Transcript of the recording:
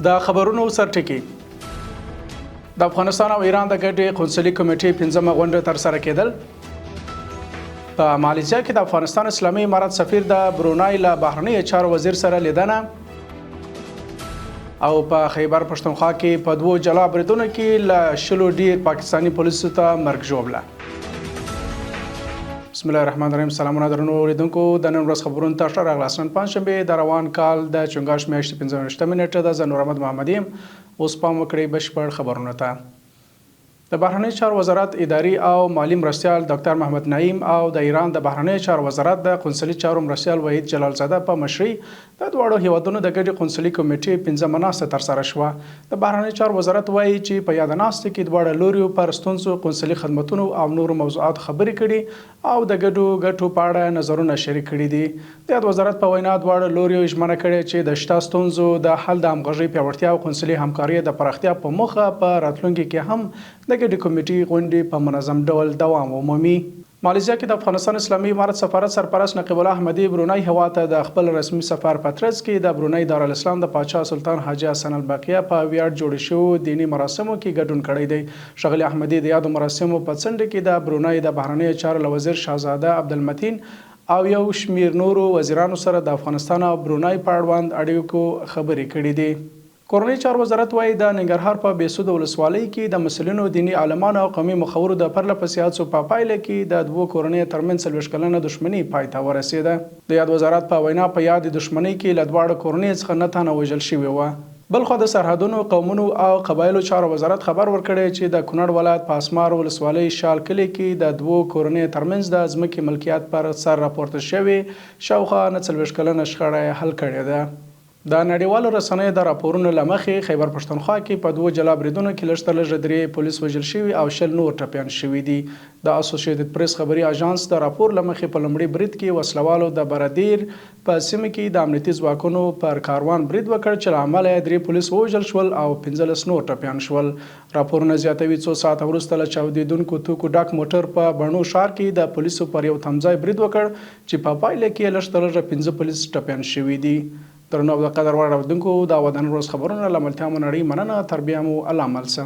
د خبرونو سرټکی د افغانستان او ایران د ګډې قونسلي کمیټې 5مه غونډه ترسره کېدل. په مالیزیا کې د افغانستان اسلامي امارت سفیر د برونای له بهرنی چارو وزیر سره لیدنه، او په خیبر پښتونخوا کې په 2 جلا بریدونو کې له 10 ډیر پاکستانی پولیسو ته مرګ ژوبله. بسم الله الرحمن الرحیم. سلامونه درنو اوریدونکو، د نن ورځ خبرونو ته ښه راغلاست. نن پنجشنبه د روان کال د چنګاښ میاشتې 15 نیټه ده. زه نور احمد محمدي یم. اوس پام وکړئ بشپړ خبرونو ته. د بهرنی چارو وزارت اداري او مالی مرستیال ډاکټر محمد نعیم او د ایران د بهرنی چارو وزارت د قونسلي چارو مرستیال وحید جلال زاده په مشرۍ د دواړو هیوادونو د ګډې قونسلي کمیټې 5مه ناسته ترسره شوه. د بهرنی چارو وزارت وایي چې په یاد ناسته کې دواړه لوري پر ستونزو، قونسلي خدماتونو او نورو موضوعاتو خبرې کړي او د ګډو په اړه نظرونه شریک کړي دي. د یاد وزارت په وینا دواړه لوري ژمنه کړې چې د شته ستونزو د حل د همغږۍ پیاوړتیا او قونسلي همکارۍ د پراختیا په موخه په راتلونکي کې هم د ګډې کمیټې غونډې په منظم ډول دوام ومومي. مالیزیا کې د افغانستان اسلامي امارت سفارت سرپرست نقیب الله احمدي برونای هیواد ته د خپل رسمي سفر په ترڅ کې د برونای دارالاسلام د پاچا سلطان حاجي حسن الباقیه په ویاړ جوړ شوو دینی مراسمو کې ګډون کړی دی. ښاغلي احمدي د یادو مراسمو په څنډه کې د برونای د بهرنی چارو وزیر شاهزاده عبدالمتین او یو شمیر نورو وزیرانو سره د افغانستان او برونای په اړوند اړیکو خبرې کړې دي. کورنۍ چارو وزارت وایي د ننګرهار په بېسوده ولسوالۍ کې د مسلمانو دیني عالمانو او قومي مخورو د پرله پسې هڅو په پایله کې د 2 کورنیو ترمنځ 40 کلنه دښمني پای ته ورسېده. د یاد وزارت په وینا په یاد دښمنۍ کې له دواړو کورنیو څخه 9 تنه وژل شوي وو. بلخو د سرحدونو، قومونو او قبایلو چارو وزارت خبر ورکړی چې د کونړ ولایت په اسمار ولسوالۍ شال کلي کې د 2 کورنیو ترمنځ د ځمکې ملکیت پر سر راپورته شوې شاوخوا 40 کلنه شخړه حل کړې ده. د نړیوالو رسنیو د راپورونو له مخې خیبر پښتونخوا کې په 2 جلا بریدونو کې لږ تر لږه 3 پولیس وژل شوي او 10 نور ټپیان شوي دي. د اسوسییټډ پریس خبري اژانس د راپور له مخې په لومړي برید کې وسلوالو د برادیر په سیمه کې د امنیتي ځواکونو پر کاروان برید وکړ چې له امله 3 پولیس وژل شول او 15 نور ټپیان شول. راپورونه زیاتوي څو ساعته وروسته له چاودېدونکو توکو ډک موټر په بڼو ښار کې د پولیسو پر یو تمځای برید وکړ چې په پایله کې لږ تر لږه 15 پولیس ټپیان شوي دي. درنو او د قدر وړ اورېدونکو، دا ودان روز خبرونه له ملتیا مو نړۍ مننه. تر بیا مو الله مل شه.